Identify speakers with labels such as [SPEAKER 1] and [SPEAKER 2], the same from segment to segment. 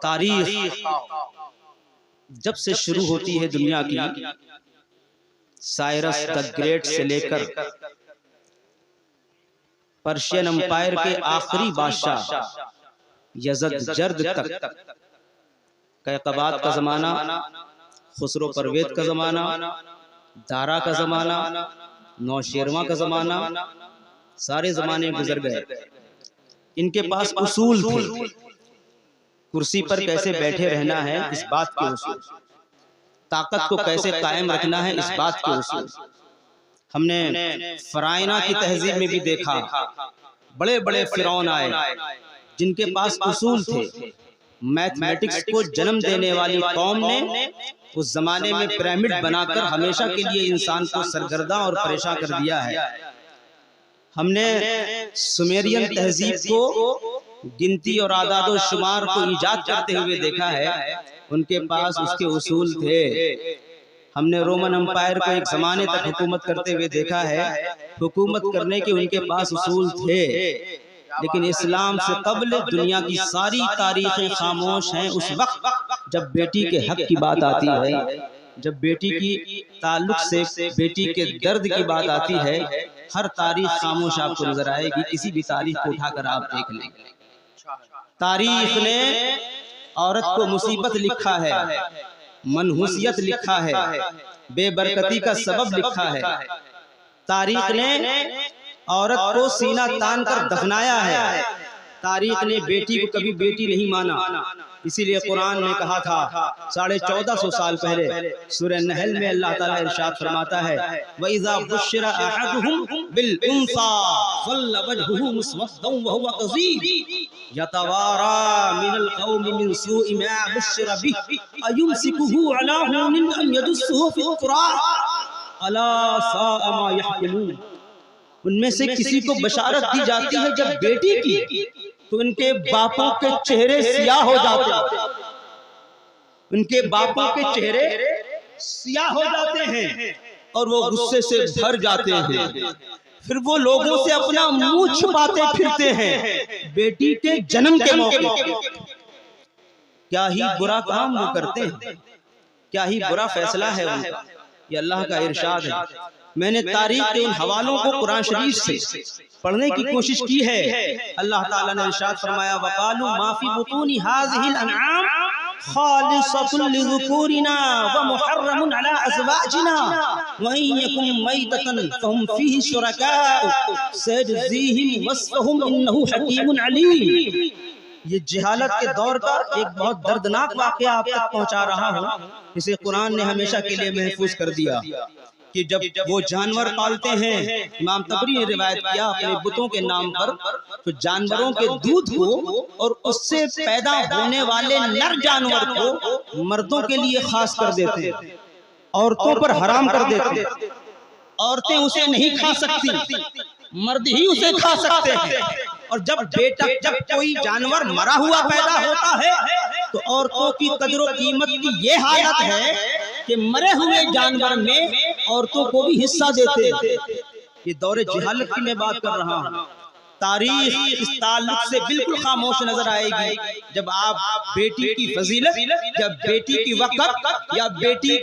[SPEAKER 1] تاریخ جب سے شروع ہوتی ہے دنیا کی، سائرس دا گریٹ سے لے کر پرشین امپائر کے آخری بادشاہ یزدجرد تک، قیقباد کا زمانہ، خسرو پرویز کا زمانہ، دارا کا زمانہ، نوشیرواں کا زمانہ، سارے زمانے گزر گئے۔ ان کے پاس اصول تھے، کرسی پر کیسے بیٹھے رہنا ہے اس بات کے اصول، طاقت کو کیسے قائم رکھنا ہے اس بات کے اصول۔ ہم نے فرعونہ کی تہذیب میں بھی دیکھا، بڑے بڑے فرعون آئے جن کے پاس اصول تھے۔ میتھمیٹکس کو جنم دینے والی قوم نے اس زمانے میں پیرامڈ بنا کر ہمیشہ کے لیے انسان کو سرگرداں اور پریشان کر دیا ہے۔ ہم نے سومیرین تہذیب کو گنتی اور اعداد و شمار کو ایجاد کرتے ہوئے دیکھا ہے، ان کے پاس اس کے اصول تھے۔ ہم نے رومن امپائر کو ایک زمانے تک حکومت کرتے ہوئے دیکھا ہے، حکومت کرنے کے ان کے پاس اصول تھے۔ لیکن اسلام سے قبل دنیا کی ساری تاریخیں خاموش ہیں اس وقت جب بیٹی کے حق کی بات آتی ہے، جب بیٹی کی تعلق سے بیٹی کے درد کی بات آتی ہے، ہر تاریخ خاموش آپ کو نظر آئے گی۔ کسی بھی تاریخ کو اٹھا کر آپ دیکھ لیں، تاریخ نے عورت کو مصیبت لکھا ہے، منحوسیت لکھا ہے، بے برکتی کا سبب لکھا ہے۔ تاریخ نے عورت کو سینہ تان کر دفنایا ہے۔ تاریخ نے بیٹی کو کبھی بیٹی نہیں مانا، اسی لیے قرآن نے کہا تھا 1450 سال پہلے سورہ نحل میں اللہ تعالیٰ ارشاد فرماتا ہے وَإِذَا بُشِّرَ أَحَدُهُمْ بِالْأُنثَىٰ ظَلَّ وَجْهُهُ مُسْوَدًّا وَهُوَ كَظِيمٌ يَتَوَارَىٰ مِنَ الْقَوْمِ مِنْ سُوءِ مَا بُشِّرَ بِهِ أَيُمْسِكُهُ عَلَىٰ هُونٍ أَمْ يَدُسُّهُ فِي التُّرَابِ أَلَا سَاءَ مَا يَحْكُمُونَ۔ ان میں سے کسی کو بشارت دی جاتی ہے جب بیٹی کی، تو ان کے باپوں کے چہرے سیاہ ہو جاتے ہیں، ان کے باپوں کے چہرے سیاہ ہو جاتے ہیں اور وہ غصے سے بھر جاتے ہیں۔ پھر وہ لوگوں سے اپنا منہ چھپاتے پھرتے ہیں بیٹی کے جنم کے موقع۔ کیا ہی برا کام وہ کرتے ہیں، کیا ہی برا فیصلہ ہے ان کا، یہ اللہ کا ارشاد ہے۔ میں نے تاریخ کے ان حوالوں کو قرآن شریف سے پڑھنے کی کوشش کی ہے۔ اللہ تعالیٰ نے ارشاد فرمایا وَقَالُوا مَا فِي بُطُونِ هَٰذِهِ الْأَنْعَامِ خَالِصَةٌ لِذُكُورِنَا وَمُحَرَّمٌ عَلَىٰ أَزْوَاجِنَا وَإِن يَكُن مَيْتَةً فَهُمْ فِيهِ شُرَكَاءُ سَيَجْزِيهِمْ وَصْفَهُمْ إِنَّهُ حَكِيمٌ عَلِيمٌ۔ یہ جہالت کے دور کا ایک بہت دردناک واقعہ آپ تک پہنچا رہا ہوں، اسے قرآن نے ہمیشہ کے لیے محفوظ کر دیا کہ جب وہ جانور پالتے ہیں، امام طبری نے روایت کیا اپنے بتوں کے نام پر، تو جانوروں کے دودھ کو اور اس سے پیدا ہونے والے نر جانور کو مردوں کے لیے خاص کر دیتے ہیں، عورتوں پر حرام کر دیتے ہیں۔ عورتیں اسے نہیں کھا سکتی، مرد ہی اسے کھا سکتے ہیں۔ اور جب کوئی جانور مرا ہوا پیدا ہوتا ہے تو عورتوں کی قدر و قیمت کی یہ حالت ہے کہ مرے ہوئے جانور میں عورتوں کو بھی حصہ دیتے۔ یہ دور جہالت کی میں بات کر رہا ہوں۔ تاریخ اس تعلق سے بالکل خاموش نظر آئے گی جب آپ بیٹی کی فضیلت، جب بیٹی کی وقت یا بیٹی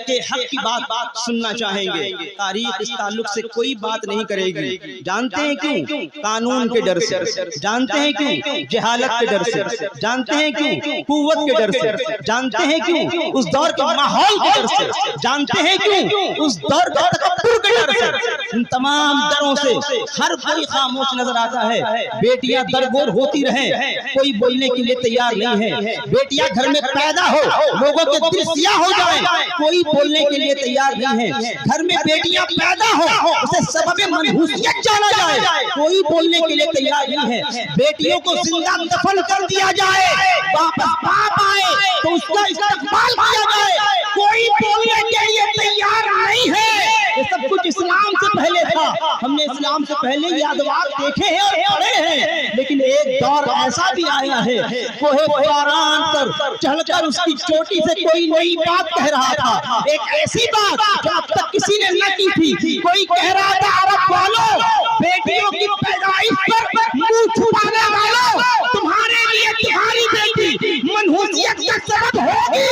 [SPEAKER 1] کے حق کی بات سننا چاہیں گے۔ تاریخ اس تعلق سے کوئی بات نہیں کرے گی۔ جانتے ہیں کیوں؟ قانون کے ڈر سے۔ جانتے ہیں کیوں؟ جہالت کے ڈر سے۔ جانتے ہیں کیوں؟ قوت کے ڈر سے۔ جانتے ہیں کیوں؟ اس دور کے ماحول کے ڈر سے۔ جانتے ہیں کیوں؟ اس دور کے تکبر کے ڈر سے۔ ان تمام ڈروں سے ہر کوئی خاموش نظر آتا ہے۔ بیٹیاں درگور ہوتی رہیں، کوئی بولنے کے لیے تیار نہیں ہے۔ بیٹیاں گھر میں پیدا ہو، لوگوں کے دل سیاہ ہو جائیں، کوئی بولنے کے لیے تیار نہیں ہے۔ گھر میں بیٹیاں پیدا ہو، اسے سبب منحوسیت جانا جائے، کوئی بولنے کے لیے تیار نہیں ہے۔ بیٹیوں کو زندہ دفن کر دیا جائے، واپس باپ آئے تو اس کا استقبال کیا جائے، کوئی بولنے کے لیے تیار نہیں ہے۔ یہ سب کچھ اسلام سے پہلے تھا۔ ہم نے اسلام سے پہلے یہ ادوار دیکھے ہیں اور پڑھے ہیں، لیکن ایک دور ایسا بھی آیا ہے کوہ پاران پر چڑھ کر اس کی چوٹی سے کوئی نئی بات کہہ رہا تھا، ایک ایسی بات جو اب تک کسی نے نہ کی تھی۔ کوئی کہہ رہا تھا عرب والوں، بیٹیوں کی پیدائش پر منہ چھپانے والوں، تمہارے
[SPEAKER 2] لیے تمہاری بیٹی منحوسیت کا سبب ہوگی،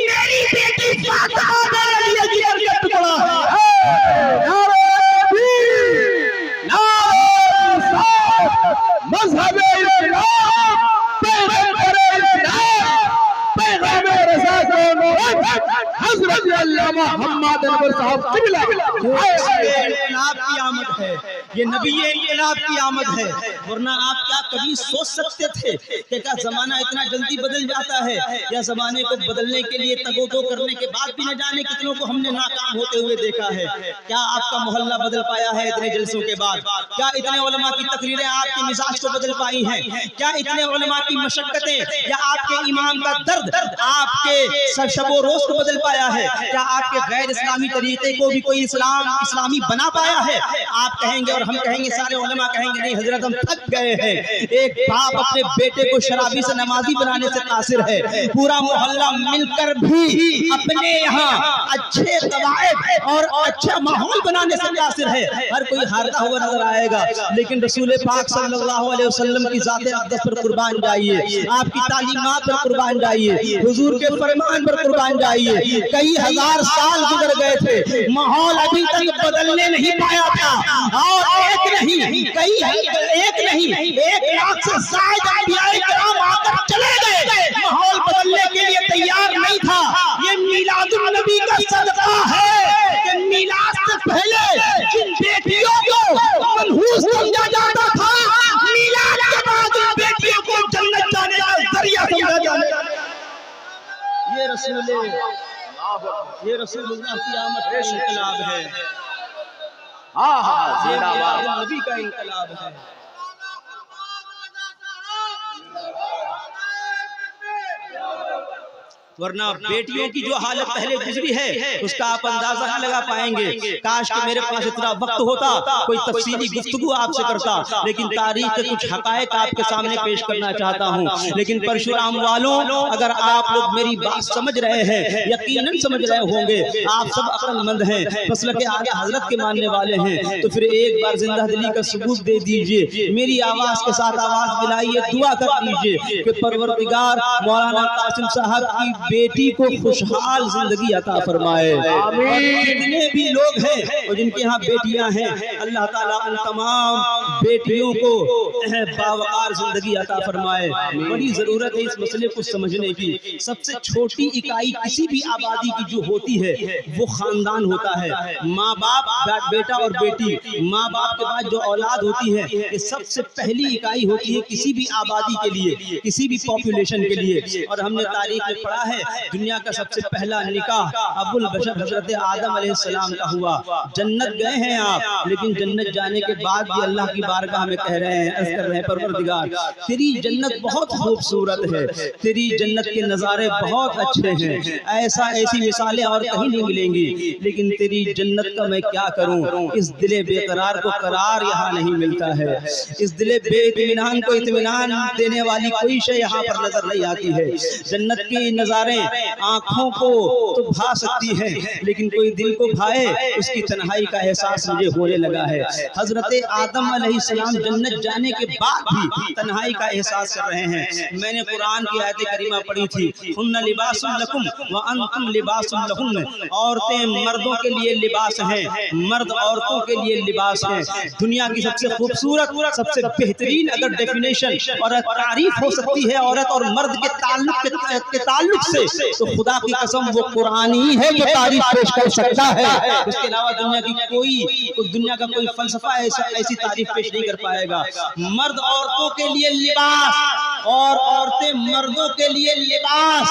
[SPEAKER 2] میری بیٹی فاطمہ میرے لیے جگر کا ٹکڑا ہے۔ مذہب اسلام، پیغمبر اسلام، پیغام رضا حضرت علامہ محمد انور صاحب قبلہ
[SPEAKER 1] انقلاب کی آمد ہے، یہ نبی انقلاب کی آمد ہے، ورنہ آپ کیا کبھی سوچ سکتے تھے کہ کیا زمانہ اتنا جلدی بدل جاتا ہے، یا زمانے کو بدلنے کے لیے تگ و دو کرنے کے بعد بھی نہ جانے کتنوں کو ہم نے ناکام ہوتے ہوئے دیکھا ہے۔ کیا آپ کا محلہ بدل پایا ہے اتنے جلسوں کے بعد؟ کیا اتنے علماء کی تقریریں آپ کے مزاج کو بدل پائی ہیں؟ کیا اتنے علماء کی مشقتیں یا آپ کے ایمان کا درد آپ کے شب و روز کو بدل پایا ہے؟ کیا آپ کے غیر اسلامی طریقے کو بھی کوئی اسلامی بنا پایا ہے؟ آپ کہیں گے اور ہم کہیں گے، سارے علماء کہیں گے نہیں حضرت ہم تھک گئے ہیں۔ ایک باپ اپنے بیٹے کو شرابی سے نمازی بنانے سے قاصر ہے، پورا محلہ مل کر بھی اپنے یہاں اچھے قواعد اور اچھا ماحول بنانے سے قاصر ہے۔ ہر کوئی ہارتا ہوا نظر آئے گا، لیکن رسول پاک صلی اللہ علیہ وسلم کی ذات اقدس پر قربان جائیے، آپ کی تعلیمات پر قربان جائیے، حضور کے فرمان پر قربان جائیے۔ کئی ہزار سال گزر گئے تھے، ماحول ابھی تک بدلنے نہیں پایا تھا، اور ایک نہیں ایک لاکھ سے زائد انبیاء کرام آ کر چلے گئے، ماحول بدلنے کے لیے تیار نہیں تھا۔ یہ میلاد النبی کا صدقہ ہے کہ میلاد سے پہلے جن بیٹیوں کو منحوس سمجھا جاتا تھا، میلاد کے بعد ان بیٹیوں کو جنت جانے کا ذریعہ سمجھا جانے کا۔ یہ رسول اللہ کی آمد کا انقلاب ہے، یہ میلاد النبی کا انقلاب ہے۔ ورنہ بیٹیوں کی جو حالت پہلے گزری ہے اس کا آپ اندازہ نہ لگا پائیں گے۔ کاش کہ میرے پاس اتنا وقت ہوتا، کوئی تفصیلی گفتگو آپ سے کرتا، لیکن تاریخ کے کچھ حقائق آپ کے سامنے پیش کرنا چاہتا ہوں۔ لیکن پرشورام والوں، اگر آپ لوگ میری بات سمجھ رہے ہیں، یقیناً سمجھ رہے ہوں گے، آپ سب عقل مند ہیں، مسلک اعلیٰ حضرت کے ماننے والے ہیں، تو پھر ایک بار زندہ دلی کا ثبوت دے دیجئے، میری آواز کے ساتھ آواز ملائیے، دعا کر لیجئے کہ پروردگار مولانا قاسم صاحب کی بیٹی کو خوشحال زندگی عطا فرمائے۔ جتنے بھی لوگ ہیں اور جن کے ہاں بیٹیاں ہیں، اللہ تعالیٰ ان تمام بیٹیوں کو باوقار زندگی عطا فرمائے۔ بڑی ضرورت ہے اس مسئلے کو سمجھنے کی۔ سب سے چھوٹی اکائی کسی بھی آبادی کی جو ہوتی ہے وہ خاندان ہوتا ہے، ماں باپ، بیٹا اور بیٹی، ماں باپ کے بعد جو اولاد ہوتی ہے، یہ سب سے پہلی اکائی ہوتی ہے کسی بھی آبادی کے لیے، کسی بھی پاپولیشن کے لیے۔ اور ہم نے تاریخ میں پڑھا ہے دنیا کا سب سے پہلا نکاح ابو البشر حضرت آدم علیہ السلام کا ہوا۔ جنت گئے ہیں آپ، لیکن جنت جانے کے بعد بھی اللہ کی بارگاہ میں کہہ رہے ہیں، عرض کر رہے ہیں پروردگار تیری جنت بہت خوبصورت ہے، تیری جنت کے نظارے بہت اچھے ہیں، ایسی مثالیں اور کہیں نہیں ملیں گی، لیکن تیری جنت کا میں کیا کروں؟ اس دل بے قرار کو قرار یہاں نہیں ملتا ہے، اس دل بے اطمینان کو اطمینان دینے والی کوئی شے یہاں پر نظر نہیں آتی ہے۔ جنت کی نظارے آنکھوں کو تو بھا سکتی ہیں، لیکن کوئی دل کو بھائے اس کی تنہائی کا احساس مجھے ہونے لگا ہے۔ حضرت آدم علیہ السلام جنت جانے کے بعد بھی تنہائی کا احساس کر رہے ہیں۔ میں نے قرآن کی آیت کریمہ پڑھی تھی، ہن لباس لکم وانتم لباس لہن، عورتیں مردوں کے لیے لباس ہیں، مرد عورتوں کے لیے لباس ہیں۔ دنیا کی سب سے خوبصورت، سب سے بہترین اگر ڈیفینیشن اور تعریف ہو سکتی ہے عورت اور مرد کے تعلق سے، تو خدا کی قسم وہ قرآن ہی ہے جو تعریف پیش کر سکتا ہے۔ اس کے علاوہ دنیا کا کوئی فلسفہ ایسی تعریف پیش نہیں کر پائے گا۔ مرد عورتوں کے لیے لباس اور عورتیں مردوں کے لیے لباس۔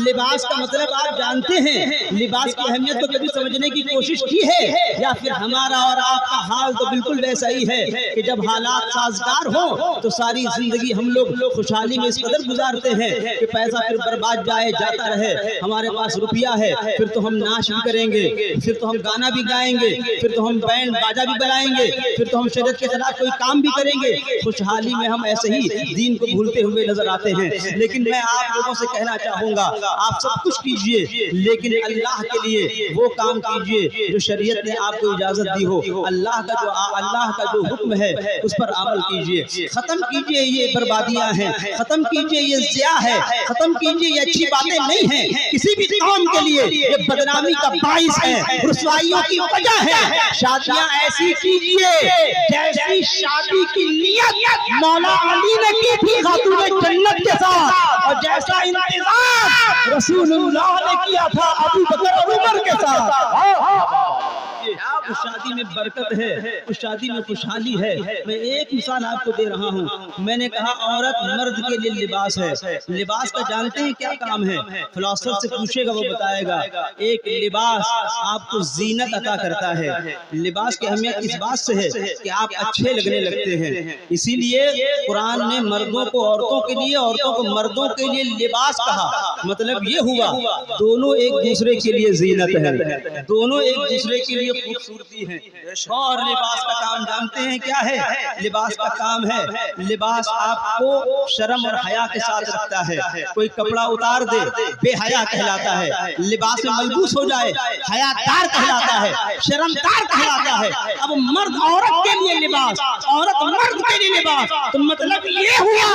[SPEAKER 1] لباس کا مطلب آپ جانتے ہیں، لباس کی اہمیت کو کبھی سمجھنے کی کوشش کی ہے؟ یا پھر ہمارا اور آپ کا حال تو بالکل ویسا ہی ہے کہ جب حالات سازگار ہوں تو ساری زندگی ہم لوگ خوشحالی میں اس قدر گزارتے ہیں کہ پیسہ پھر برباد جائے جاتا رہے، ہمارے پاس روپیہ ہے، پھر تو ہم ناچ بھی کریں گے، پھر تو ہم گانا بھی گائیں گے، پھر تو ہم بینڈ باجا بھی بجائیں گے، پھر تو ہم شریعت کے خلاف خلاف کوئی کام بھی کریں گے خوشحالی میں ہم ایسے ہی دین کو بھولتے ہوئے نظر آتے ہیں. لیکن میں آپ لوگوں سے کہنا چاہوں گا آپ سب کچھ کیجئے لیکن اللہ کے لیے وہ کام کیجئے جو شریعت نے آپ کو اجازت دی ہو. اللہ کا جو حکم ہے اس پر عمل کیجئے. ختم کیجئے یہ بربادیاں ہیں, ختم کیجئے یہ ضیاع ہے, ختم کیجئے یہ اچھی باتیں نہیں ہیں کسی بھی قوم کے لیے, یہ بدنامی کا باعث ہے, رسوائیوں کی وجہ ہے. شادیاں ایسی کیجئے جیسی شادی کی نیت مولا علی نے کی تھی خاتون جنت کے ساتھ, اور جیسا انتظام رسول اللہ نے کیا تھا ابو بکر اور عمر کے ساتھ. اس شادی میں برکت ہے, اس شادی میں خوشحالی ہے. میں ایک مثال آپ کو دے رہا ہوں. میں نے کہا عورت مرد کے لیے لباس ہے. لباس کا جانتے ہیں کیا کام ہے؟ فلاسفر سے پوچھے گا وہ بتائے گا. ایک لباس آپ کو زینت عطا کرتا ہے. لباس کی اہمیت اس بات سے ہے کہ آپ اچھے لگنے لگتے ہیں. اسی لیے قرآن نے مردوں کو عورتوں کے لیے, عورتوں کو مردوں کے لیے لباس کہا. مطلب یہ ہوا دونوں ایک دوسرے کے لیے زینت ہے, دونوں ایک دوسرے کے لیے خوبصورتی ہے. اور لباس کا کام جانتے ہیں کیا ہے؟ لباس کا کام ہے لباس آپ کو شرم اور حیا کے ساتھ رکھتا ہے. کوئی کپڑا اتار دے بے حیا کہلاتا ہے, لباس میں ملبوس ہو جائے حیا دار کہلاتا ہے, شرم دار کہلاتا ہے. اب مرد عورت کے لیے لباس, عورت مرد کے لیے لباس, تو مطلب یہ ہوا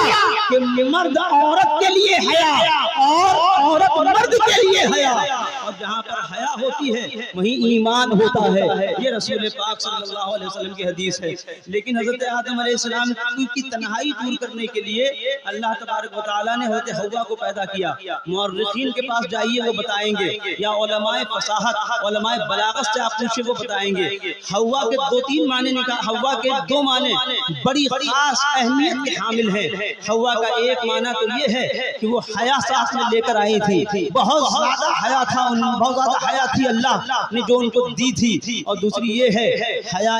[SPEAKER 1] کہ مرد عورت کے لیے حیا اور عورت مرد کے لیے حیا. اور جہاں پر حیا ہوتی ہے وہیں ایمان ہوتا ہے. یہ رسول پاک صلی اللہ علیہ وسلم کی حدیث ہے. لیکن حضرت آدم علیہ السلام کی تنہائی دور کرنے کے لیے اللہ تبارک و تعالیٰ نے حضرت حوا کو پیدا کیا. مورخین کے پاس جائیے وہ بتائیں گے, یا علماء فصاحت علماء بلاغت سے آپ پوچھیں وہ بتائیں گے. حوا کے دو تین معنی نکال, حوا کے دو معنی بڑی خاص اہمیت کے حامل ہیں. حوا کا ایک معنی تو یہ ہے کہ وہ حیا ساتھ میں لے کر آئی تھی, بہت زیادہ حیا تھا, بہت زیادہ حیا تھی اللہ نے جو ان کو دی تھی. اور دوسری یہ ہے حیا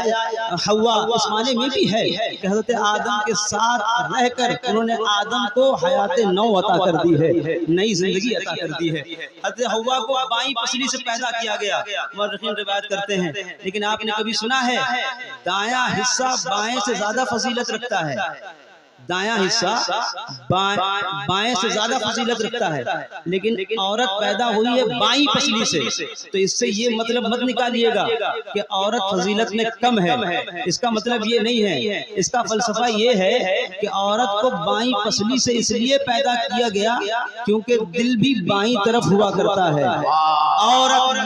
[SPEAKER 1] حوا اس معنی میں بھی ہے کہ حضرت آدم کے ساتھ رہ کر انہوں نے آدم کو حیات نو عطا کر دی ہے, نئی زندگی عطا کر دی ہے. حضرت حوا کو بائیں پسلی سے پیدا کیا گیا, مورخین روایت کرتے ہیں. لیکن آپ نے کبھی سنا ہے دایاں حصہ بائیں سے زیادہ فضیلت رکھتا ہے؟ دایاں حصہ بائیں سے زیادہ فضیلت رکھتا ہے. لیکن عورت پیدا ہوئی ہے بائیں پسلی سے, تو اس سے یہ مطلب مت نکالیے گا کہ عورت فضیلت میں کم ہے. اس کا مطلب یہ نہیں ہے. اس کا فلسفہ یہ ہے کہ عورت کو بائیں پسلی سے اس لیے پیدا کیا گیا کیونکہ دل بھی بائیں طرف ہوا کرتا ہے. عورت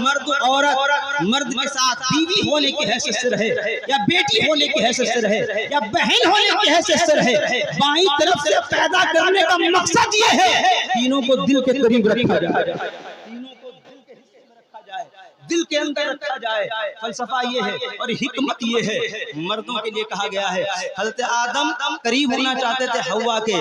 [SPEAKER 1] مرد کے ساتھ بیوی ہونے کی حیثیت سے رہے, یا بیٹی ہونے کی حیثیت سے رہے, یا بہن ہونے کی حیثیت سے رہے, بائیں طرف سے پیدا کرنے کا مقصد یہ ہے تینوں کو دل کے قریب رکھا جائے, تینوں کو دل کے حصے میں رکھا جائے, دل کے اندر رکھا جائے. فلسفہ یہ ہے اور حکمت یہ ہے. مردوں کے لیے کہا گیا ہے حضرت آدم قریب ہونا چاہتے تھے حوا کے,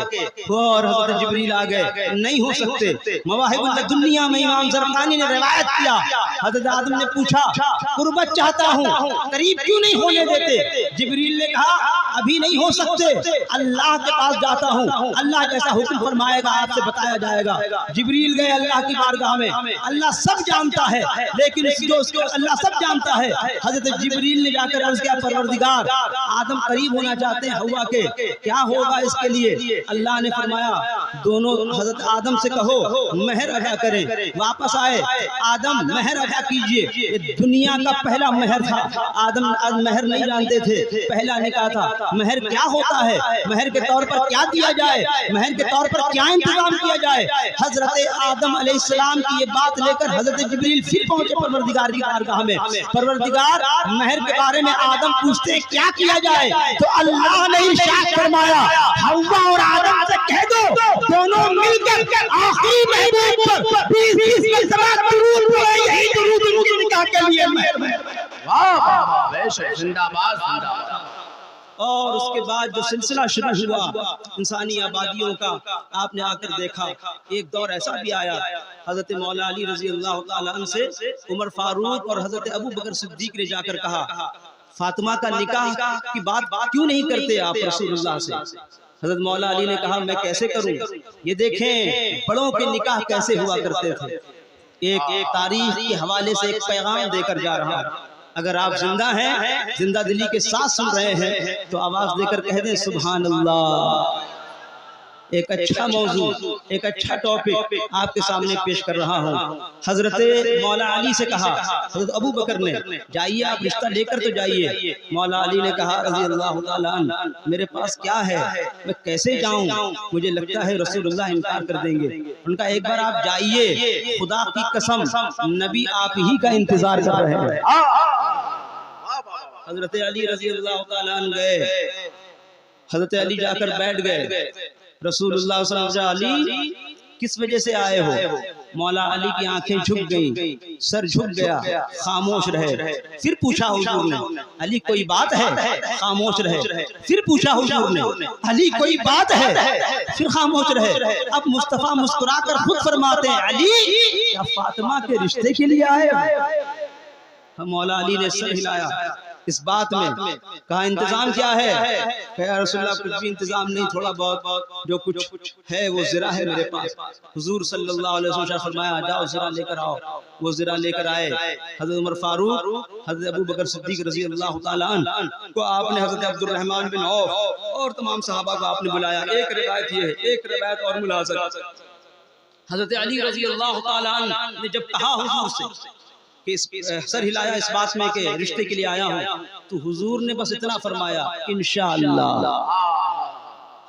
[SPEAKER 1] اور حضرت جبریل آ گئے, نہیں ہو سکتے. مواہب الدنیا میں امام زرقانی نے روایت کیا, حضرت آدم نے پوچھا قربت چاہتا ہوں قریب کیوں نہیں ہونے دیتے؟ جبریل نے کہا ابھی نہیں ہو سکتے, اللہ کے پاس جاتا ہوں, اللہ جیسا حکم فرمائے گا آپ سے بتایا جائے گا. جبریل گئے اللہ کی بارگاہ میں, اللہ سب جانتا ہے لیکن جو اس کو اللہ سب جانتا ہے. حضرت جبریل نے جا کر عرض کیا پروردگار آدم قریب ہونا چاہتے ہیں حوا کے, کیا ہوگا اس کے لیے؟ اللہ نے فرمایا دونوں حضرت آدم سے کہو مہر ادا کریں. واپس آئے, آدم مہر ادا کیجئے. یہ دنیا کا پہلا مہر تھا. آدم مہر نہیں جانتے تھے, پہلا نکاح تھا. مہر کیا ہوتا ہے, مہر کے طور پر کیا دیا جائے, مہر کے طور پر کیا انتظام کیا جائے. حضرت آدم علیہ السلام کی یہ بات لے کر حضرت جبریل پھر پہنچے پروردگار کی بارگاہ میں. پروردگار مہر کے بارے میں آدم پوچھتے کیا کیا جائے, تو اللہ نے ارشاد فرمایا حوا اور آدم سے کہہ دو دونوں مل کر آخری محبوب پر 20 مرتبہ درود پڑھیں, یہی درود نکاح کے لیے مہر.
[SPEAKER 2] واہ واہ بے شک, زندہ باد زندہ باد.
[SPEAKER 1] اور اس کے بعد جو سلسلہ شروع ہوا انسانی آبادیوں کا, آپ نے آ کر دیکھا ایک دور ایسا بھی آیا حضرت مولا علی رضی اللہ تعالیٰ عنہ سے عمر فاروق اور حضرت ابو بکر صدیق نے جا کر کہا فاطمہ کا نکاح کی بات کیوں نہیں کرتے آپ رسول اللہ سے؟ حضرت مولا علی نے کہا میں کیسے کروں؟ یہ دیکھیں بڑوں کے نکاح کیسے ہوا کرتے تھے. ایک تاریخ کے حوالے سے ایک پیغام دے کر جا رہا ہوں. اگر آپ زندہ ہیں، زندہ دلی کے ساتھ سن رہے ہیں تو آواز دے کر کہہ دیں سبحان اللہ۔ ایک اچھا موضوع، ایک اچھا ٹاپک آپ کے سامنے پیش کر رہا ہوں۔ حضرت مولا علی سے کہا، حضرت ابو بکر نے، جائیے آپ رشتہ لے کر تو جائیے۔ مولا علی نے کہا رضی اللہ تعالیٰ عنہ، میرے پاس کیا ہے، میں کیسے جاؤں، مجھے لگتا ہے رسول اللہ انکار کر دیں گے۔ ان کا ایک بار آپ جائیے، خدا کی قسم نبی آپ ہی کا انتظار کر رہے ہیں۔ حضرت علی رضی اللہ تعالیٰ عنہ گئے، حضرت علی جا کر بیٹھ گئے۔ رسول اللہ صلی اللہ علیہ وسلم، علی کس وجہ سے آئے ہو؟ مولا علی کی آنکھیں جھک گئیں، سر جھک گیا، خاموش رہے۔ پھر پوچھا حضور نے، علی کوئی بات ہے؟ خاموش رہے۔ پھر پوچھا حضور نے، علی کوئی بات ہے؟ پھر خاموش رہے۔ اب مصطفیٰ مسکرا کر خود فرماتے ہیں، علی کیا فاطمہ کے رشتے کے لیے آئے ہو؟ مولا علی نے سر ہلایا اس بات میں، کہا انتظام کیا ہے؟ کہ یا رسول اللہ کچھ بھی انتظام نہیں، تھوڑا بہت جو کچھ ہے وہ زرہ ہے میرے پاس۔ حضور صلی اللہ علیہ وسلم فرمایا جاؤ زرہ لے کر آؤ۔ وہ زرہ لے کر آئے۔ حضرت عمر فاروق، حضرت ابو بکر صدیق رضی اللہ تعالیٰ عنہ کو آپ نے، حضرت عبد الرحمن بن عوف اور تمام صحابہ کو آپ نے بلایا۔ ایک روایت یہ ہے، ایک روایت اور ملاحظہ، حضرت علی رضی اللہ تعالیٰ عنہ نے جب کہا حضور سے کہ سر ہلایا اس بات میں کہ رشتے کے لیے آیا ہوں، تو حضور نے بس اتنا فرمایا انشاءاللہ۔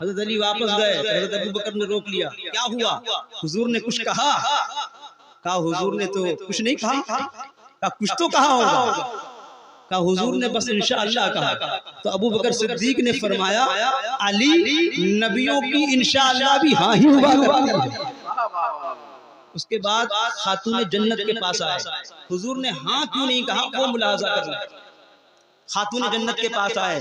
[SPEAKER 1] حضرت علی واپس گئے، حضرت ابو بکر نے روک لیا، کیا ہوا؟ حضور نے کچھ کہا؟ کہا حضور نے تو کچھ نہیں کہا، کہا کچھ تو کہا ہوگا، کہا حضور نے بس انشاءاللہ کہا۔ تو ابو بکر صدیق نے فرمایا علی نبیوں کی انشاءاللہ بھی ہاں ہی ہوا۔ اس کے بعد خاتون جنت کے پاس آئے، حضور نے ہاں کیوں نہیں کہا وہ ملاحظہ کرنا۔ خاتون جنت کے پاس آئے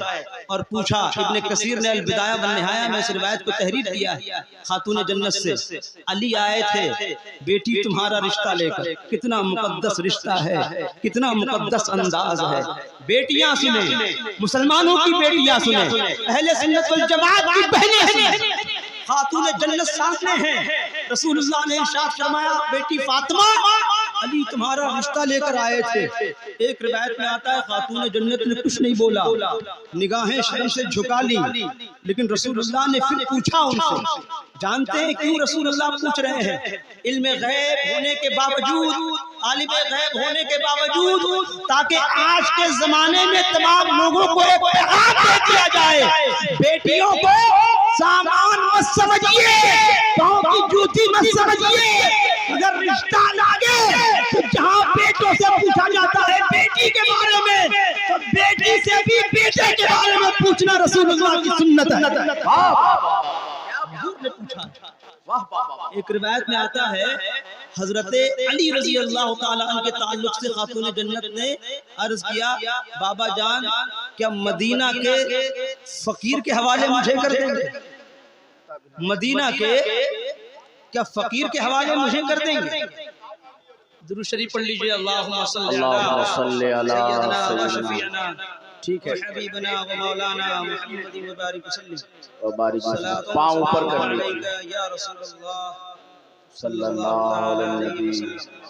[SPEAKER 1] اور پوچھا، ابن کثیر نے البدایہ والنہایہ میں اس روایت کو تحریر کیا ہے خاتون جنت سے، علی آئے تھے بیٹی تمہارا رشتہ لے کر، کتنا مقدس رشتہ ہے، کتنا مقدس انداز ہے۔ بیٹیاں سنیں، مسلمانوں کی بیٹیاں سنیں، اہل سنت والجماعت کی بہنیں سنیں، خاتون جنت سامنے ہیں۔ رسول اللہ نے ارشاد فرمایا بیٹی فاطمہ علی تمہارا رشتہ لے کر آئے تھے۔ ایک روایت میں آتا ہے خاتون جنت نے کچھ نہیں بولا، نگاہیں شرم سے جھکا لی، لیکن رسول اللہ نے پھر پوچھا ان سے۔ جانتے ہیں کیوں رسول اللہ پوچھ رہے ہیں؟ علم غیب ہونے کے باوجود، عالم غیب ہونے کے باوجود، تاکہ آج کے زمانے میں تمام لوگوں کو ایک پیغام دے دیا جائے، بیٹیوں کو سامان مت سمجھیے، پاؤں کی جوتی مت سمجھیے، اگر رشتہ لاگے تو جہاں بیٹوں سے پوچھا جاتا ہے بیٹی کے بارے میں، تو بیٹی سے بھی بیٹے کے بارے میں پوچھنا رسول اللہ کی سنت ہے۔ حضور نے پوچھا۔ ایک روایت میں آتا ہے حضرت علی رضی اللہ تعالیٰ عنہ کے تعلق سے خاتون جنت نے عرض کیا، بابا جان کیا مدینہ کے فقیر کے حوالے مجھے کر دیں گے؟ مدینہ کے کیا فقیر کے حوالے مجھے کر دیں گے؟ درود شریف پڑھ لیجئے، اللہم صلی علی سیدنا و شفیعنا ٹھیک ہے حبیبنا و مولانا محمد مبارک وسلم وبارک وسلم، پاؤں اوپر کر لیجئے یا رسول اللہ صلی اللہ علیہ وسلم۔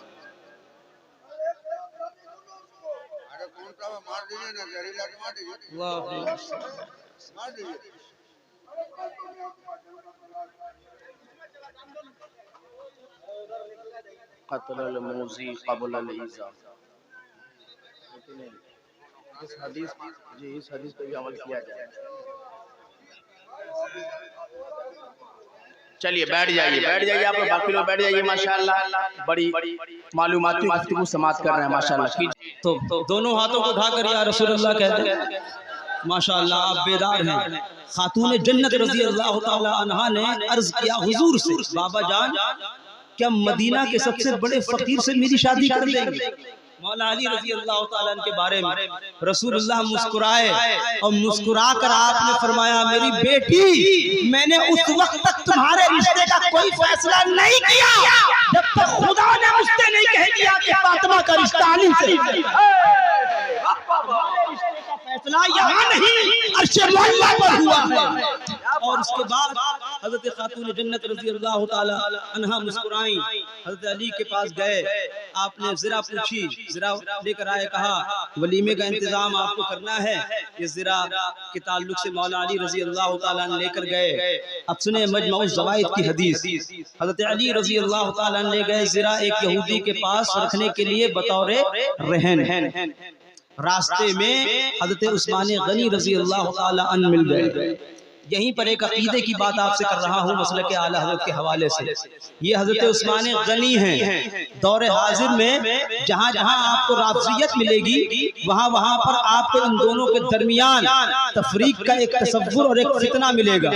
[SPEAKER 3] قتل الموذی قبل الایذا، اس حدیث پہ بھی عمل کیا جائے۔ چلیے بیٹھ جائیے آپ لوگ، باقی لوگ بیٹھ جائیے، ماشاءاللہ بڑی معلوماتی گفتگو سماعت کر رہے ہیں، ماشاءاللہ۔
[SPEAKER 1] تو دونوں ہاتھوں کو اٹھا کر یا رسول اللہ کہتے ہیں، ماشاءاللہ آپ بیدار ہیں۔ خاتون جنت رضی اللہ تعالی عنہا نے عرض کیا حضور سے، بابا جان کیا مدینہ کے سب سے بڑے فقیر سے میری شادی کر دیں گے؟ مولا علی رضی اللہ تعالیٰ عنہ کے بارے میں رسول اللہ مسکرائے اور مسکرا کر آپ نے فرمایا میری بیٹی میں نے اس وقت تک تمہارے رشتے کا کوئی فیصلہ نہیں کیا جب تک خدا نے مجھ سے نہیں کہہ دیا کہ فاطمہ کا رشتہ علی سے۔ فیصلہ یہاں نہیں عرش مولا پر ہوا ہے۔ اور اس کے بعد حضرت خاتون جنت رضی اللہ تعالی عنہا مسکرائیں، حضرت علی کے پاس گئے آپ نے زرہ پوچھی، زرہ لے کر آئے، کہا ولیمے کا انتظام آپ کو کرنا ہے۔ یہ زرہ کے تعلق سے مولا علی رضی اللہ تعالیٰ عنہ لے کر گئے۔ اب سنیں مجمع الزوائد کی حدیث، حضرت علی رضی اللہ تعالیٰ عنہ لے گئے زرہ ایک یہودی کے پاس رکھنے کے لیے بطور رہن۔ راستے میں حضرت عثمان غنی رضی اللہ تعالیٰ عنہ مل گئے۔ یہیں پر ایک عقیدے کی بات آپ سے کر رہا ہوں مسلک اعلی حضرت کے حوالے سے۔ یہ حضرت عثمان غنی ہیں۔ دور حاضر میں جہاں جہاں آپ کو رافضیت ملے گی وہاں وہاں پر آپ کو ان دونوں کے درمیان تفریق کا ایک تصور اور ایک فتنہ ملے گا۔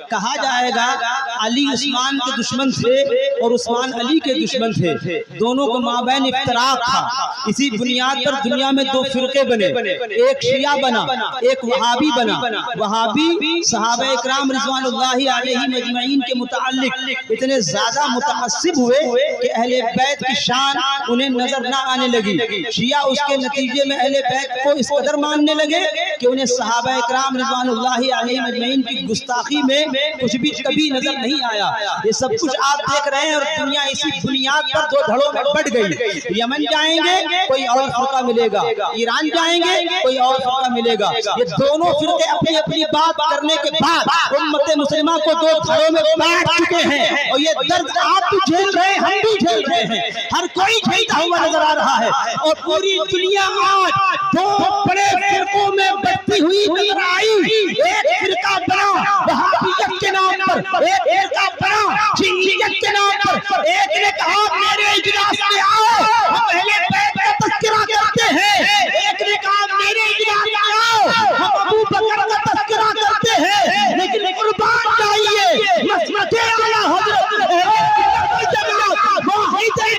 [SPEAKER 1] کہا جائے گا علی عثمان کے دشمن تھے اور عثمان علی کے دشمن تھے، دونوں کو مابین افتراق تھا۔ اسی بنیاد پر دنیا میں دو فرقے بنے، ایک شیعہ بنا، ایک وہابی بنا۔ وہابی صحابہ اکرام رضوان اللہ علیہ مجمعین کے متعلق اتنے زیادہ متعصب ہوئے کہ اہل بیت کی شان انہیں نظر نہ آنے لگی۔ شیعہ اس کے نتیجے میں اہل بیت کو اس قدر ماننے لگے کہ انہیں صحابہ اکرام رضوان اللہ علیہ مجمعین کی گستاخی میں کچھ بھی کبھی نظر نہیں آیا۔ یہ سب کچھ آپ دیکھ رہے ہیں اور دنیا اسی بنیاد پر دو دھڑوں میں بٹ گئی۔ یمن جائیں گے کوئی اور فرقہ ملے گا، ایران جائیں گے کوئی اور فرقہ ملے گا۔ یہ دونوں فرقے اپنی اپنی بات کرنے کے بعد امت مسلمہ کو دو دھڑوں میں بانٹ چکے ہیں، اور یہ درد آپ بھی جھیل رہے ہیں، ہم بھی جھیل رہے ہیں، ہر کوئی جھیلتا ہوا نظر آ رہا ہے۔ اور پوری دنیا آج دو بڑے فرقوں میں بٹتی ہوئی نظر آئی۔ ایک فرقہ بنا وہابیت کے نام پر، ایک فرقہ بنا شیعیت کے نام پر۔ ایک نے کہا میرے اجلاس میں آؤ ہم اہل بیت کا تذکرہ کرتے ہیں، ایک نے کہا میرے اجلاس میں آؤ ہم ابو بکر کا تذکرہ کرتے ہیں۔ لیکن قربان جائیے مسلک اعلی حضرت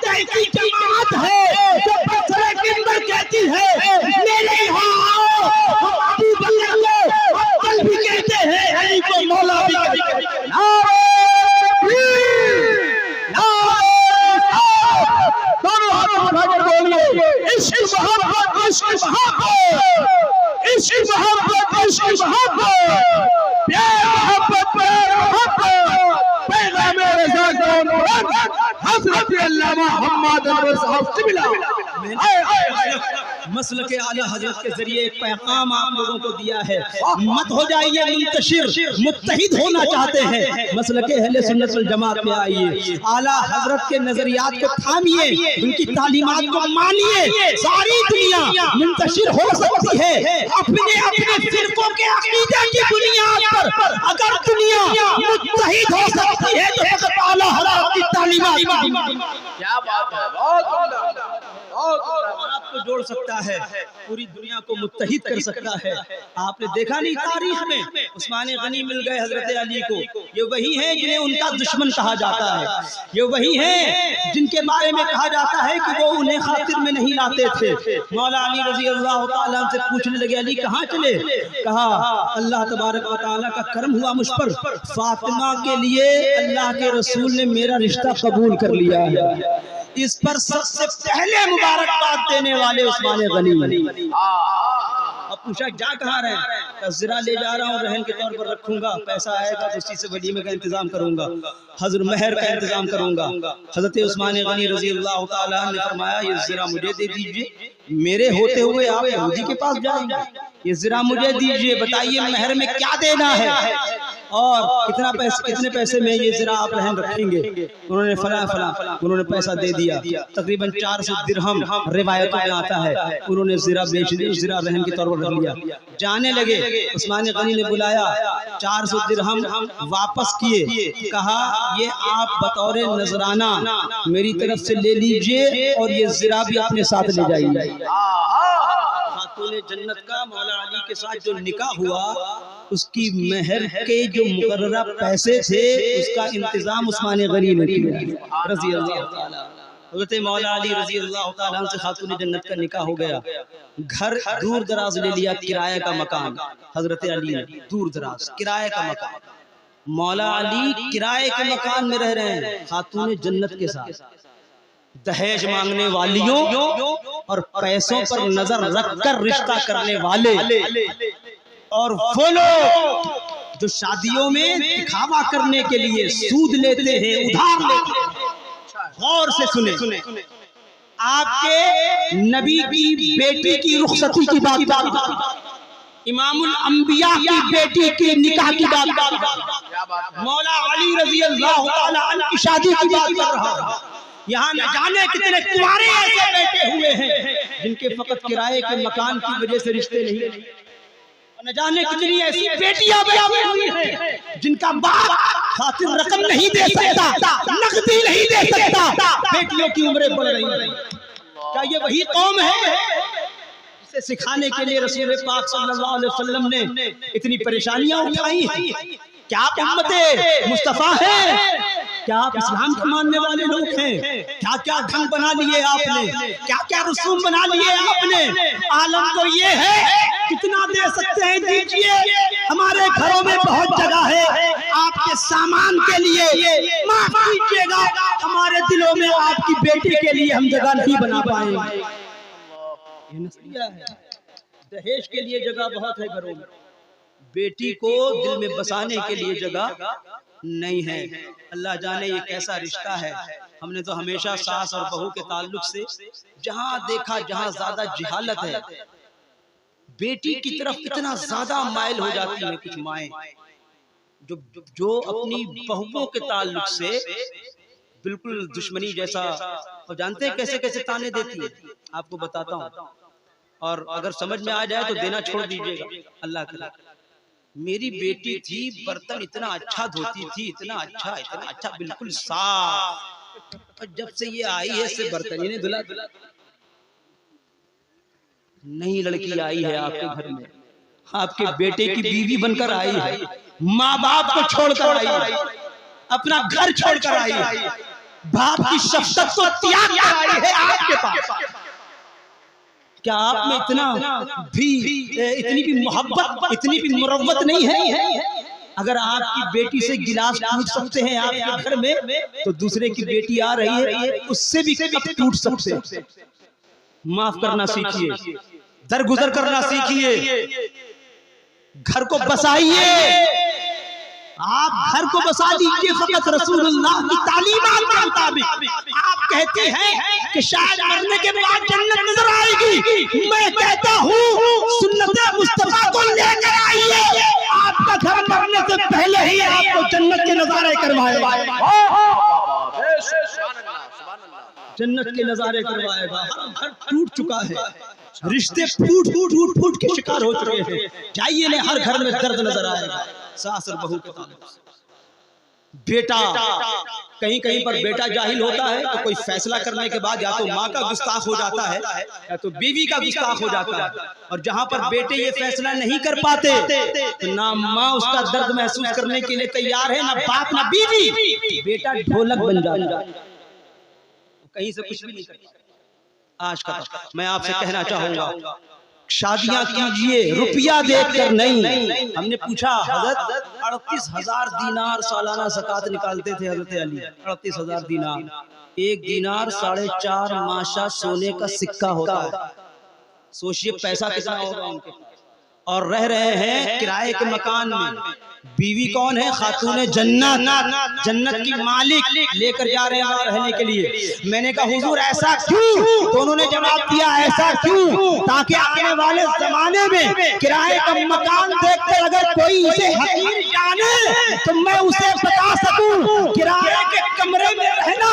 [SPEAKER 1] ایسی جماعت ہے جو بسرے کنبر کہتی ہے میرے یہاں آؤ ہم ابو بکر کو افضل بھی کہتے ہیں، علی کو مولا بھی کہتے ہیں۔ دونوں ہاتھوں اٹھا کر بولیے عشق محبت عشق محبت عشق محبت عشق محبت پیار محبت پیار محبت پیغام رضا کا محمد حضرت علامہ محمد انور صاحب قبلہ مسلک اعلی حضرت کے ذریعے ایک پیغام آپ لوگوں کو دیا ہے۔ مت ہو جائیے منتشر، متحد ہونا چاہتے ہیں مسلک اہل سنت والجماعت میں آئیے، اعلی حضرت کے نظریات کو تھامیے، ان کی تعلیمات کو مانیے۔ ساری دنیا منتشر ہو سکتی ہے اپنے اپنے فرقوں کے عقیدے کی بنیاد پر۔ اگر دنیا متحد ہو سکتی ہے تو فقط اعلی حضرت کی تعلیمات۔
[SPEAKER 3] کیا بات ہے، بہت
[SPEAKER 1] آپ کو جوڑ سکتا ہے، پوری دنیا کو متحد کر سکتا ہے۔ آپ نے دیکھا نہیں تاریخ میں عثمان غنی مل گئے حضرت علی کو، یہ وہی ہیں جنہیں ان کا دشمن کہا جاتا ہے، یہ وہی ہیں جن کے بارے میں کہا جاتا ہے کہ وہ انہیں خاطر میں نہیں لاتے تھے۔ مولا علی رضی اللہ تعالیٰ سے پوچھنے لگے علی کہاں چلے؟ کہا اللہ تبارک و تعالیٰ کا کرم ہوا مجھ پر، فاطمہ کے لیے اللہ کے رسول نے میرا رشتہ قبول کر لیا ہے۔ اس پر سب سے پہلے مبارکباد دینے والے عثمان غنی۔ اب پوچھا جا کہاں رہے ہیں؟ زرہ لے جا رہا ہوں، رہن کے طور پر رکھوں گا، پیسہ آئے گا تو اسی سے ولیمے کا انتظام کروں گا، حضر مہر کا انتظام کروں گا۔ حضرت عثمان غنی رضی اللہ تعالیٰ نے فرمایا یہ زرہ مجھے دے دیجئے، میرے ہوتے ہوئے آپ یہودی کے پاس جائیں گے، یہ زرہ مجھے دیجئے، بتائیے مہر میں کیا دینا ہے اور کتنے پیسے میں یہ زرہ آپ رہن رکھیں گے؟ انہوں نے فلاں انہوں نے پیسہ دے دیا، تقریباً 400 درہم روایتوں میں آتا ہے۔ انہوں نے زرہ بیچ دیا، زرہ رہن کے طور پر رکھ لیا، جانے لگے۔ عثمان غنی نے بلایا، 400 درہم واپس کیے، کہا یہ آپ بطور نذرانہ میری طرف سے لے لیجئے اور یہ زرہ بھی اپنے ساتھ لے جائیے۔ خاتون جنت کا مولا علی کے ساتھ جو نکاح ہوا اس کی مہر کے جو مقررہ پیسے تھے اس کا انتظام عثمان غنی نے کیا رضی اللہ تعالیٰ۔ حضرت مولا علی رضی اللہ تعالیٰ سے خاتون جنت کا نکاح ہو گیا، گھر دور دراز لے لیا، کرایہ کا مکان حضرت علی نے، دور دراز کرایہ کا مکان۔ مولا علی کرایہ کے مکان میں رہ رہے ہیں خاتون جنت کے ساتھ، دہیج مانگنے والیوں اور پیسوں پر نظر رکھ کر رشتہ کرنے والے، اور وہ لوگ جو شادیوں میں دکھاوا کرنے کے لیے سود لیتے ہیں، ادھار لیتے ہیں۔ غور سے سنیں، آپ کے نبی کی بیٹی کی رخصتی کی بات، امام الانبیاء کی بیٹی کی نکاح کی بات، مولا علی رضی اللہ تعالی عنہ کی شادی کی بات کر رہا ہوں۔ یہاں نہ جانے کتنے کنوارے ایسے بیٹھے ہوئے ہیں جن کے فقط کرائے کے مکان کی وجہ سے رشتے نہیں، نہ جانے کتنی ایسی بیٹیاں بیٹھی ہوئی ہیں جن کا باپ خاطر رقم نہیں دے سکتا، نقدی نہیں دے سکتا، بیٹیوں کی عمریں بڑھ رہی ہیں۔ کیا یہ وہی قوم ہے جسے سکھانے کے لیے رسول پاک صلی اللہ علیہ وسلم نے اتنی پریشانیاں اٹھائی ہیں؟ کیا آپ امت مصطفیٰ ہیں؟ کیا آپ اسلام کے ماننے والے لوگ ہیں؟ کیا کیا ڈھنگ بنا لیے آپ نے، کیا کیا رسوم بنا لیے آپ نے؟ عالم تو یہ ہے کتنا دے سکتے ہیں دیجئے، ہمارے گھروں میں بہت جگہ ہے آپ کے سامان کے لیے، معاف کیجئے گا ہمارے دلوں میں آپ کی بیٹی کے لیے ہم جگہ نہیں بنا پائیں گے۔ یہ نظریہ ہے، دہیج کے لیے جگہ بہت ہے گھروں میں، بیٹی کو دل میں بسانے کے لیے جگہ نہیں ہے۔ اللہ جانے یہ کیسا رشتہ ہے۔ ہم نے تو ہمیشہ ساس اور بہو کے تعلق سے جہاں دیکھا جہاں زیادہ جہالت ہے، بیٹی کی طرف اتنا زیادہ مائل ہو جاتی ہیں کچھ مائیں جو اپنی بہووں کے تعلق سے بالکل دشمنی جیسا، اور جانتے ہیں کیسے کیسے تانے دیتی ہیں، آپ کو بتاتا ہوں، اور اگر سمجھ میں آ جائے تو دینا چھوڑ دیجئے گا اللہ کے لیے۔ میری بیٹی تھی، برتن اتنا اچھا دھوتی تھی، اتنا اچھا بالکل صاف، اور جب سے یہ آئی ہے سے برتن ہی نہیں دھلا۔ نئی لڑکی آئی ہے آپ کے گھر میں، آپ کے بیٹے کی بیوی بن کر آئی ہے، ماں باپ کو چھوڑ کر آئی ہے، اپنا گھر چھوڑ کر آئی ہے، باپ کی شفقت کو تیاگ کر آئی ہے آپ کے پاس۔ کیا آپ میں اتنی بھی محبت، اتنی بھی مروت نہیں ہے؟ اگر آپ کی بیٹی سے گلاس ٹوٹ سکتے ہیں آپ کے گھر میں، تو دوسرے کی بیٹی آ رہی ہے اس سے بھی ٹوٹ سکتے ہیں۔ معاف کرنا سیکھیے، درگزر کرنا سیکھیے، گھر کو بسائیے۔ آپ گھر کو بسا لیجئے فقط رسول اللہ کی تعلیمات کے مطابق۔ آپ کہتے ہیں کہ شاید مرنے کے بعد جنت نظر آئے گی، میں کہتا ہوں سنت مصطفیٰ کو لے کر آئیے، آپ کا گھر مرنے سے پہلے ہی آپ کو جنت کے نظارے کروائے گا، جنت کے نظارے کروائے گا۔ گھر ٹوٹ چکا ہے، رشتے پھوٹ کے شکار ہو چکے ہیں، جائیے نے ہر گھر میں درد نظر آئے گا۔ ساس اور بہو کے تعلق سے بیٹا، کہیں پر بیٹا جاہل ہوتا ہے تو کوئی فیصلہ کرنے کے بعد یا تو ماں کا گستاخ ہو جاتا ہے یا تو بیوی کا گستاخ ہو جاتا ہے، اور جہاں پر بیٹے یہ فیصلہ نہیں کر پاتے تو نہ ماں اس کا درد محسوس کرنے کے لیے تیار ہے، نہ باپ نہ بیوی، بیٹا ڈھولک بن جاتا ہے، کہیں سے کچھ بھی نہیں کرتا۔ آج کا میں آپ سے کہنا چاہوں گا، شادیاں کیجئے روپیہ دیکھ کر نہیں۔ ہم نے پوچھا حضرت 38,000 دینار سالانہ زکوٰۃ نکالتے تھے حضرت علی، 38,000 دینار، ایک دینار 4.5 ماشا سونے کا سکہ ہوتا ہے، سوچئے پیسہ کتنا ہوگا ان کے، اور رہ رہے ہیں کرائے کے مکان میں۔ بیوی کون ہے؟ خاتون جنت، جنت کی مالک لے کر جا رہے ہیں وہاں رہنے کے لیے۔ میں نے کہا حضور ایسا کیوں؟ تو انہوں نے جواب دیا ایسا کیوں تاکہ آنے والے زمانے میں کرائے کا مکان دیکھ کر اگر کوئی اسے حقیر جانے تو میں اسے بتا سکوں کرائے کے کمرے میں رہنا،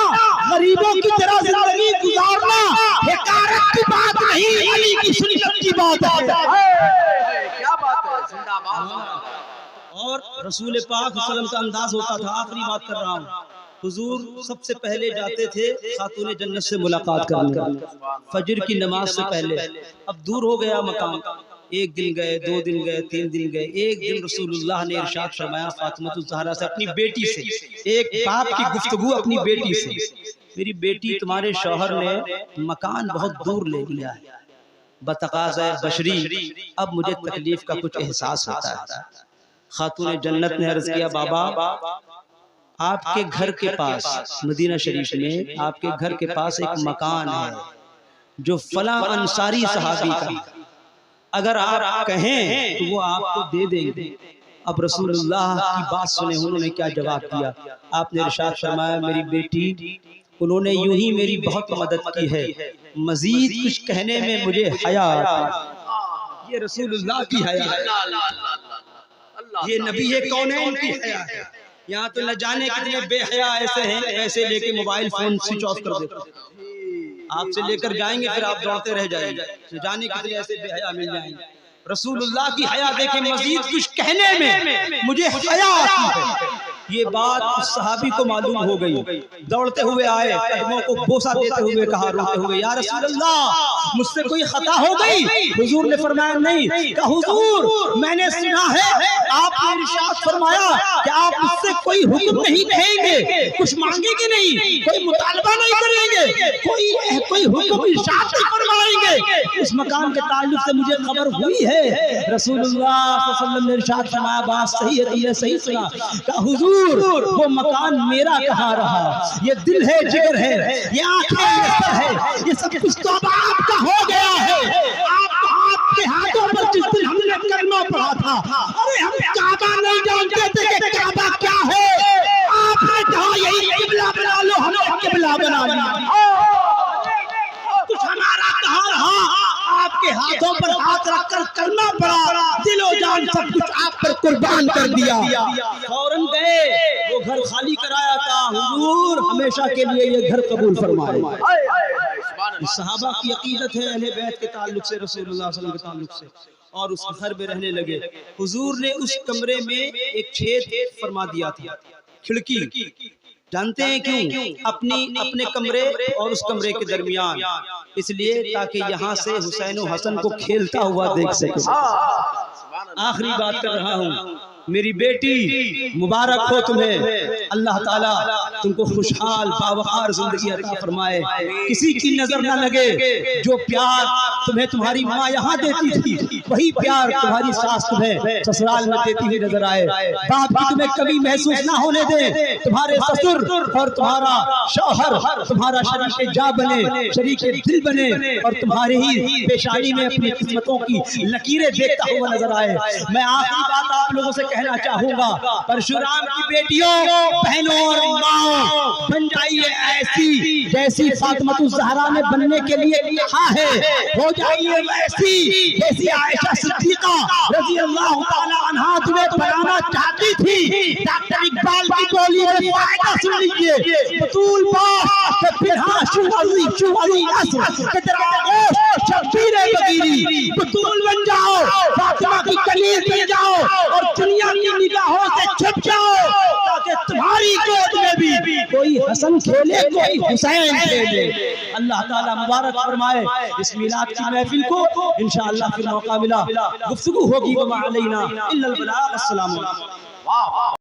[SPEAKER 1] غریبوں کی طرح زندگی گزارنا حقارت کی بات نہیں، علی کی سنت کی بات ہے۔
[SPEAKER 3] کیا بات ہے، زندہ باد۔
[SPEAKER 1] اور رسول پاک صلی اللہ علیہ وسلم کا انداز ہوتا تھا، آخری بات کر رہا ہوں، حضور سب سے پہلے جاتے تھے خاتون جنت سے ملاقات کرنے، فجر کی نماز سے پہلے۔ اب دور ہو گیا مقام، ایک دن گئے، 2 دن گئے، 3 دن گئے، ایک دن رسول اللہ نے ارشاد فرمایا فاطمہ الزہرا سے، اپنی بیٹی سے، ایک باپ کی گفتگو اپنی بیٹی سے، میری بیٹی تمہارے شوہر نے مکان بہت دور لے لیا ہے، بتقاضۂ بشری اب مجھے تکلیف کا کچھ احساس ہوتا ہے۔ خاتون جنت نے عرض کیا بابا آپ کے گھر کے پاس مدینہ شریف میں آپ کے گھر کے پاس ایک مکان ہے جو فلاں انصاری صحابی کا، اگر آپ کہیں تو وہ آپ کو دے دیں گے۔ اب رسول اللہ کی بات سنیں انہوں نے کیا جواب دیا، آپ نے ارشاد فرمایا میری بیٹی انہوں نے یوں ہی میری بہت مدد کی ہے، مزید کچھ کہنے میں مجھے حیا آتی ہے۔ یہ رسول اللہ کی حیا ہے، یہ نبی کونین کی حیا ہے۔ یہاں تو نہ جانے کتنے بے حیا ایسے ہیں، ایسے لے کے موبائل فون سوئچ آف کر دیتے ہیں۔ آپ سے لے کر جائیں گے پھر آپ دوڑتے رہ جائیں گے، نہ جانے کتنے ایسے بے حیا مل جائیں گے۔ رسول اللہ کی حیا دیکھیں، مزید کچھ کہنے میں مجھے حیا آتی ہے۔ یہ بات اس صحابی کو معلوم ہو گئی، دوڑتے ہوئے آئے، قدموں کو بوسہ دیتے ہوئے کہا روتے ہوئے، یا رسول اللہ مجھ سے کوئی خطا ہو گئی؟ حضور نے فرمایا نہیں۔ کہا حضور میں نے سنا ہے آپ نے ارشاد فرمایا کہ آپ مجھ سے کوئی حکم نہیں کہیں گے، کچھ مانگیں گے نہیں، کوئی مطالبہ نہیں کریں گے، کوئی حکم ارشاد نہیں فرمائیں گے۔ اس مقام کے تعلق سے مجھے خبر ہوئی ہے، رسول اللہ صلی اللہ علیہ وسلم نے ارشاد فرمایا بات صحیح ہے، تم نے صحیح سنا۔ کہا حضور وہ مکان میرا کہاں رہا؟ یہ دل ہے، جگر ہے، یہ آنکھیں، یہ سر ہے، یہ سب کچھ تو اب آپ کا ہو گیا ہے۔ آپ کے ہاتھوں پر جس دن ہم نے کلمہ پڑھا تھا، ارے ہم کعبہ نہیں جانتے تھے کہ کعبہ کیا ہے، آپ نے کہا یہی قبلہ بنا لو، ہم نے قبلہ بنا لیا۔ کچھ ہمارا کہاں رہا؟ آپ کے ہاتھوں پر ہاتھ رکھ کر کلمہ پڑھا، دل و جان سب کچھ آپ پر قربان کر دیا۔ فوراً گئے، وہ گھر خالی کرایا تھا، حضور ہمیشہ کے لیے یہ گھر قبول فرمائے۔ صحابہ کی عقیدت ہے اہل بیت کے تعلق سے، رسول اللہ صلی اللہ علیہ وسلم کے تعلق سے، اور اس گھر میں رہنے لگے۔ حضور نے اس کمرے میں ایک چھید فرما دیا تھا، کھڑکی۔ جانتے ہیں کیوں؟ اپنے کمرے اور اس کمرے کے درمیان، اس لیے تاکہ یہاں سے حسین و حسن کو کھیلتا ہوا دیکھ سکے۔ آخری بات کر رہا ہوں، میری بیٹی مبارک ہو تمہیں، اللہ تعالیٰ تم کو خوشحال باوقار زندگی عطا فرمائے، کسی کی نظر نہ لگے، جو پیار تمہیں تمہاری ماں یہاں دیتی تھی وہی پیار تمہاری ساس تمہیں سسرال میں دیتی ہوئی نظر آئے، باپ کی تمہیں کمی محسوس نہ ہونے دے، تمہارے سسر اور تمہارا شوہر تمہارا شریک جا بنے، شریک دل بنے، اور تمہاری ہی پیشانی میں اپنی قسمتوں کی لکیریں دیکھتا ہوا نظر آئے۔ میں آخری بات آپ لوگوں سے کہنا چاہوں گا، پرشورام کی بیٹیوں، بہنوں اور ماں، بن جائیے ایسی جیسی فاطمہ الزہرا نے بننے کے لیے کہا ہے، ہو جائیے ویسی جیسی عائشہ صدیقہ رضی اللہ تعالی عنہا تمہیں بنانا چاہتی تھی۔ ڈاکٹر اقبال کی گولی میں فائدہ سن لیجیے، بطول پاس کہ پنہا شو علی اصر کہ تیرا گوشت شبیر بغیری، بطول بن جاؤ، فاطمہ کی کلیل بن جاؤ، اور دنیا کی نگاہوں سے چھپ جاؤ، تاکہ تمہاری گود میں بھی کوئی حسن کھیلے، کوئی حسین کھیلے۔ اللہ تعالیٰ مبارک فرمائے۔ اس میلاد کی محفل کو انشاءاللہ پھر موقع ملا گفتگو ہوگی، وما علینا الا البلاغ۔ السلام علیکم۔